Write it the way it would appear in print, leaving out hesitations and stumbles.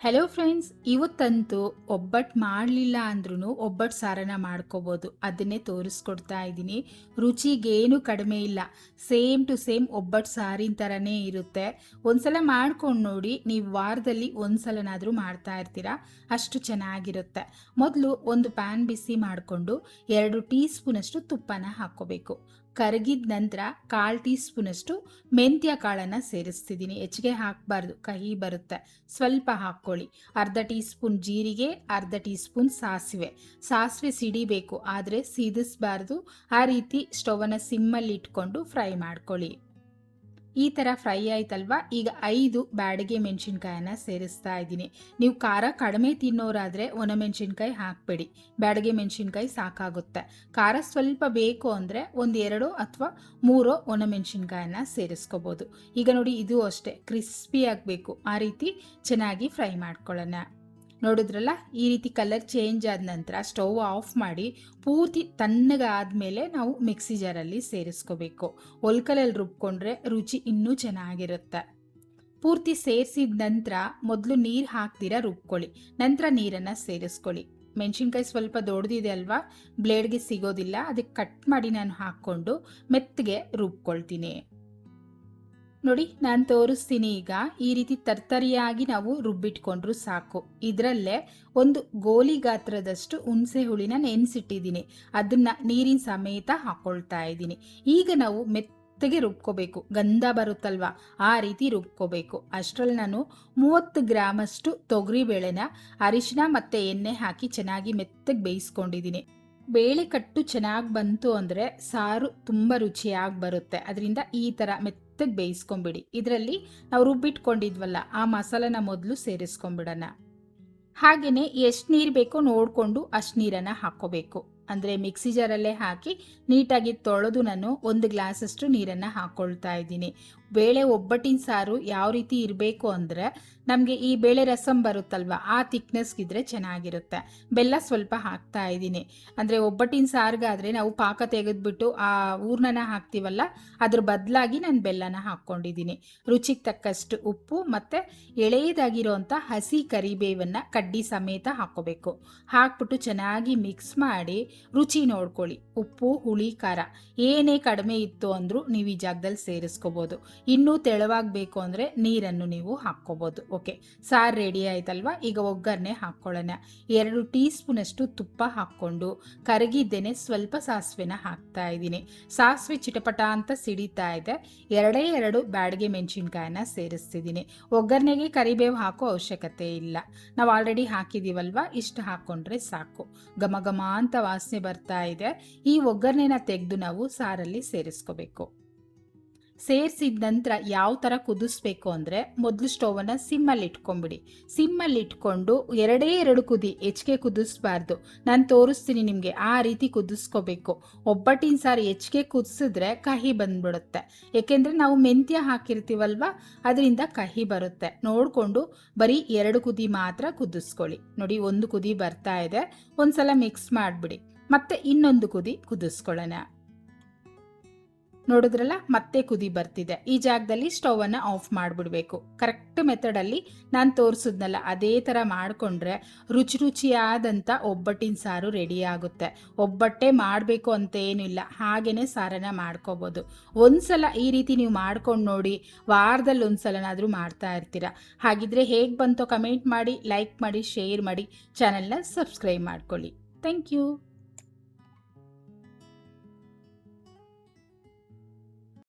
Hello friends, ಇವತ್ತಂತೂ ಒಬ್ಬಟ್ಟು ಮಾಡಲಿಲ್ಲ ಅಂದ್ರೂ ಒಬ್ಬಟ್ಟು ಸಾರನ ಮಾಡ್ಕೋಬೋದು. ಅದನ್ನೇ ತೋರಿಸ್ಕೊಡ್ತಾ ಇದ್ದೀನಿ. ರುಚಿಗೇನು ಕಡಿಮೆ ಇಲ್ಲ, ಸೇಮ್ ಟು ಸೇಮ್ ಒಬ್ಬಟ್ಟು ಸಾರಿನ ಥರನೇ ಇರುತ್ತೆ. ಒಂದ್ಸಲ ಮಾಡ್ಕೊಂಡು ನೋಡಿ, ನೀವು ವಾರದಲ್ಲಿ ಒಂದ್ಸಲನಾದರೂ ಮಾಡ್ತಾ ಇರ್ತೀರಾ, ಅಷ್ಟು ಚೆನ್ನಾಗಿರುತ್ತೆ. ಮೊದಲು ಒಂದು ಪ್ಯಾನ್ ಬಿಸಿ ಮಾಡಿಕೊಂಡು 2 ಟೀ ಸ್ಪೂನಷ್ಟು ತುಪ್ಪನ ಹಾಕ್ಕೋಬೇಕು. ಕರಗಿದ ನಂತರ 1/4 ಟೀ ಸ್ಪೂನಷ್ಟು ಮೆಂತ್ಯ ಕಾಳನ್ನು ಸೇರಿಸ್ತಿದ್ದೀನಿ. ಹೆಚ್ಚಿಗೆ ಹಾಕಬಾರ್ದು, ಕಹಿ ಬರುತ್ತೆ. ಸ್ವಲ್ಪ ಹಾಕ್ಕೊಳ್ಳಿ. ಅರ್ಧ ಟೀ ಸ್ಪೂನ್ ಜೀರಿಗೆ, ಅರ್ಧ ಟೀ ಸ್ಪೂನ್ ಸಾಸಿವೆ ಸಿಡಿಬೇಕು, ಆದರೆ ಸಿದಿಸ್ಬಾರ್ದು. ಆ ರೀತಿ ಸ್ಟವನ್ನು ಸಿಮ್ಮಲ್ಲಿ ಇಟ್ಕೊಂಡು ಫ್ರೈ ಮಾಡ್ಕೊಳ್ಳಿ. ಈ ಥರ ಫ್ರೈ ಆಯ್ತಲ್ವಾ, ಈಗ 5 ಬ್ಯಾಡಗೆ ಮೆಣಸಿನ್ಕಾಯನ್ನ ಸೇರಿಸ್ತಾ ಇದ್ದೀನಿ. ನೀವು ಖಾರ ಕಡಿಮೆ ತಿನ್ನೋರಾದರೆ ಒಣಮೆಣಸಿನ್ಕಾಯಿ ಹಾಕಬೇಡಿ, ಬ್ಯಾಡಗೆ ಮೆಣಸಿನ್ಕಾಯಿ ಸಾಕಾಗುತ್ತೆ. ಖಾರ ಸ್ವಲ್ಪ ಬೇಕು ಅಂದರೆ 1-2 ಅಥವಾ 3 ಒಣಮೆಣಸಿನ್ಕಾಯನ್ನ ಸೇರಿಸ್ಕೋಬೋದು. ಈಗ ನೋಡಿ, ಇದು ಅಷ್ಟೇ ಕ್ರಿಸ್ಪಿ ಆಗಬೇಕು, ಆ ರೀತಿ ಚೆನ್ನಾಗಿ ಫ್ರೈ ಮಾಡ್ಕೊಳ್ಳೋಣ. ನೋಡಿದ್ರಲ್ಲ, ಈ ರೀತಿ ಕಲರ್ ಚೇಂಜ್ ಆದ ನಂತರ ಸ್ಟವ್ ಆಫ್ ಮಾಡಿ ಪೂರ್ತಿ ತಣ್ಣಗಾದ್ಮೇಲೆ ನಾವು ಮಿಕ್ಸಿ ಜಾರಲ್ಲಿ ಸೇರಿಸ್ಕೋಬೇಕು. ಒಲ್ಕಲಲ್ಲಿ ರುಬ್ಕೊಂಡ್ರೆ ರುಚಿ ಇನ್ನೂ ಚೆನ್ನಾಗಿರುತ್ತೆ. ಪೂರ್ತಿ ಸೇರಿಸಿದ ನಂತರ ಮೊದಲು ನೀರು ಹಾಕ್ದಿರ ರುಬ್ಕೊಳ್ಳಿ, ನಂತರ ನೀರನ್ನು ಸೇರಿಸ್ಕೊಳ್ಳಿ. ಮೆಣಸಿನ್ಕಾಯಿ ಸ್ವಲ್ಪ ದೊಡ್ಡದಿದೆ ಅಲ್ವಾ, ಬ್ಲೇಡ್ಗೆ ಸಿಗೋದಿಲ್ಲ, ಅದಕ್ಕೆ ಕಟ್ ಮಾಡಿ ನಾನು ಹಾಕ್ಕೊಂಡು ಮೆತ್ತಗೆ ರುಬ್ಕೊಳ್ತೀನಿ. ನೋಡಿ, ನಾನು ತೋರಿಸ್ತೀನಿ. ಈಗ ಈ ರೀತಿ ತರ್ತರಿಯಾಗಿ ನಾವು ರುಬ್ಬಿಟ್ಕೊಂಡ್ರು ಸಾಕು. ಇದರಲ್ಲೇ ಒಂದು ಗೋಲಿ ಗಾತ್ರದಷ್ಟು ಹುಣಸೆ ಹುಳಿನ ನೆನೆಸಿಟ್ಟಿದ್ದೀನಿ, ಅದನ್ನ ನೀರಿನ ಸಮೇತ ಹಾಕೊಳ್ತಾ ಇದ್ದೀನಿ. ಈಗ ನಾವು ಮೆತ್ತಗೆ ರುಬ್ಕೋಬೇಕು, ಗಂಧ ಬರುತ್ತಲ್ವಾ, ಆ ರೀತಿ ರುಬ್ಕೋಬೇಕು. ಅಷ್ಟರಲ್ಲಿ ನಾನು 30 ಗ್ರಾಮಷ್ಟು ತೊಗರಿಬೇಳೆನ ಅರಿಶಿನ ಮತ್ತು ಎಣ್ಣೆ ಹಾಕಿ ಚೆನ್ನಾಗಿ ಮೆತ್ತಗೆ ಬೇಯಿಸ್ಕೊಂಡಿದ್ದೀನಿ. ಬೇಳೆ ಕಟ್ಟು ಚೆನ್ನಾಗಿ ಬಂತು ಅಂದರೆ ಸಾರು ತುಂಬ ರುಚಿಯಾಗಿ ಬರುತ್ತೆ. ಅದರಿಂದ ಈ ಥರ ಮೆತ್ತಗೆ ಬೇಯಿಸ್ಕೊಂಬಿಡಿ. ಇದರಲ್ಲಿ ನಾವು ರುಬ್ಬಿಟ್ಕೊಂಡಿದ್ವಲ್ಲ, ಆ ಮಸಾಲನ ಮೊದಲು ಸೇರಿಸ್ಕೊಂಬಿಡೋಣ. ಹಾಗೆಯೇ ಎಷ್ಟು ನೀರು ಬೇಕೋ ನೋಡಿಕೊಂಡು ಅಷ್ಟು ನೀರನ್ನು ಹಾಕ್ಕೋಬೇಕು. ಅಂದರೆ ಮಿಕ್ಸಿ ಜಾರಲ್ಲೇ ಹಾಕಿ ನೀಟಾಗಿ ತೊಳೆದು ನಾನು 1 ಗ್ಲಾಸಷ್ಟು ನೀರನ್ನು ಹಾಕ್ಕೊಳ್ತಾ ಇದ್ದೀನಿ. ಬೇಳೆ ಒಬ್ಬಟ್ಟಿನ ಸಾರು ಯಾವ ರೀತಿ ಇರಬೇಕು ಅಂದರೆ, ನಮಗೆ ಈ ಬೇಳೆ ರಸಂ ಬರುತ್ತಲ್ವ, ಆ ಥಿಕ್ನೆಸ್ಗಿದ್ರೆ ಚೆನ್ನಾಗಿರುತ್ತೆ. ಬೆಲ್ಲ ಸ್ವಲ್ಪ ಹಾಕ್ತಾ ಇದ್ದೀನಿ. ಅಂದರೆ ಒಬ್ಬಟ್ಟಿನ ಸಾರಿಗಾದರೆ ನಾವು ಪಾಕ ತೆಗೆದುಬಿಟ್ಟು ಆ ಹೂರ್ಣನ ಹಾಕ್ತೀವಲ್ಲ, ಅದ್ರ ಬದಲಾಗಿ ನಾನು ಬೆಲ್ಲನ ಹಾಕ್ಕೊಂಡಿದ್ದೀನಿ. ರುಚಿಗೆ ತಕ್ಕಷ್ಟು ಉಪ್ಪು ಮತ್ತು ಎಳೆಯದಾಗಿರೋಂಥ ಹಸಿ ಕರಿಬೇವನ್ನು ಕಡ್ಡಿ ಸಮೇತ ಹಾಕ್ಕೋಬೇಕು. ಹಾಕ್ಬಿಟ್ಟು ಚೆನ್ನಾಗಿ ಮಿಕ್ಸ್ ಮಾಡಿ ರುಚಿ ನೋಡ್ಕೊಳ್ಳಿ. ಉಪ್ಪು, ಹುಳಿ, ಖಾರ ಏನೇ ಕಡಿಮೆ ಇತ್ತು ಅಂದರೂ ನೀವು ಈ ಜಾಗದಲ್ಲಿ ಸೇರಿಸ್ಕೋಬೋದು. ಇನ್ನೂ ತೆಳುವಾಗಬೇಕು ಅಂದರೆ ನೀರನ್ನು ನೀವು ಹಾಕ್ಕೋಬೋದು. ಓಕೆ, ಸಾರು ರೆಡಿ ಆಯ್ತಲ್ವಾ. ಈಗ ಒಗ್ಗರಣೆ ಹಾಕ್ಕೊಳ್ಳೋಣ. 2 ಟೀ ಸ್ಪೂನಷ್ಟು ತುಪ್ಪ ಹಾಕ್ಕೊಂಡು ಕರಗಿದ್ದೇನೆ ಸ್ವಲ್ಪ ಸಾಸಿವೆನ ಹಾಕ್ತಾ ಇದ್ದೀನಿ. ಸಾಸಿವೆ ಚಿಟಪಟ ಅಂತ ಸಿಡಿತಾ ಇದೆ. 2 ಬ್ಯಾಡಗೆ ಮೆಣಸಿನ್ಕಾಯನ್ನ ಸೇರಿಸ್ತಿದ್ದೀನಿ. ಒಗ್ಗರಣೆಗೆ ಕರಿಬೇವು ಹಾಕೋ ಅವಶ್ಯಕತೆ ಇಲ್ಲ, ನಾವು ಆಲ್ರೆಡಿ ಹಾಕಿದ್ದೀವಲ್ವ, ಇಷ್ಟು ಹಾಕ್ಕೊಂಡ್ರೆ ಸಾಕು. ಘಮ ಘಮ ಅಂತ ವಾಸನೆ ಬರ್ತಾ ಇದೆ. ಈ ಒಗ್ಗರಣೆನ ತೆಗೆದು ನಾವು ಸಾರಲ್ಲಿ ಸೇರಿಸ್ಕೋಬೇಕು. ಸೇರಿಸಿದ ನಂತರ ಯಾವ ಥರ ಕುದಿಸ್ಬೇಕು ಅಂದರೆ, ಮೊದಲು ಸ್ಟವನ್ನು ಸಿಮ್ಮಲ್ಲಿ ಇಟ್ಕೊಂಬಿಡಿ. ಸಿಮ್ಮಲ್ಲಿ ಇಟ್ಕೊಂಡು 2 ಕುದಿ, ಹೆಚ್ಚಿಗೆ ಕುದಿಸ್ಬಾರ್ದು. ನಾನು ತೋರಿಸ್ತೀನಿ ನಿಮಗೆ, ಆ ರೀತಿ ಕುದಿಸ್ಕೋಬೇಕು. ಒಬ್ಬಟ್ಟಿನ ಸಾರು ಹೆಚ್ಚಿಗೆ ಕುದಿಸಿದ್ರೆ ಕಹಿ ಬಂದ್ಬಿಡುತ್ತೆ, ಏಕೆಂದರೆ ನಾವು ಮೆಂತ್ಯ ಹಾಕಿರ್ತೀವಲ್ವ, ಅದರಿಂದ ಕಹಿ ಬರುತ್ತೆ. ನೋಡಿಕೊಂಡು ಬರೀ 2 ಕುದಿ ಮಾತ್ರ ಕುದಿಸ್ಕೊಳ್ಳಿ. ನೋಡಿ, 1 ಕುದಿ ಬರ್ತಾ ಇದೆ, ಒಂದ್ಸಲ ಮಿಕ್ಸ್ ಮಾಡಿಬಿಡಿ, ಮತ್ತೆ ಇನ್ನೊಂದು ಕುದಿ ಕುದಿಸ್ಕೊಳ್ಳೋಣ. ನೋಡಿದ್ರಲ್ಲ, ಮತ್ತೆ ಕುದಿ ಬರ್ತಿದೆ. ಈ ಜಾಗದಲ್ಲಿ ಸ್ಟವನ್ನು ಆಫ್ ಮಾಡಿಬಿಡ್ಬೇಕು. ಕರೆಕ್ಟ್ ಮೆಥಡಲ್ಲಿ ನಾನು ತೋರಿಸಿದ್ನಲ್ಲ, ಅದೇ ಥರ ಮಾಡಿಕೊಂಡ್ರೆ ರುಚಿಯಾದಂಥ ಒಬ್ಬಟ್ಟಿನ ಸಾರು ರೆಡಿ ಆಗುತ್ತೆ. ಒಬ್ಬಟ್ಟೆ ಮಾಡಬೇಕು ಅಂತ ಏನಿಲ್ಲ, ಹಾಗೇ ಸಾರನ್ನು ಮಾಡ್ಕೋಬೋದು. ಒಂದ್ಸಲ ಈ ರೀತಿ ನೀವು ಮಾಡ್ಕೊಂಡು ನೋಡಿ, ವಾರದಲ್ಲಿ ಒಂದ್ಸಲನಾದರೂ ಮಾಡ್ತಾ ಇರ್ತೀರ. ಹಾಗಿದ್ರೆ ಹೇಗೆ ಬಂತೋ ಕಮೆಂಟ್ ಮಾಡಿ, ಲೈಕ್ ಮಾಡಿ, ಶೇರ್ ಮಾಡಿ, ಚಾನೆಲ್ನ ಸಬ್ಸ್ಕ್ರೈಬ್ ಮಾಡ್ಕೊಳ್ಳಿ. Thank you.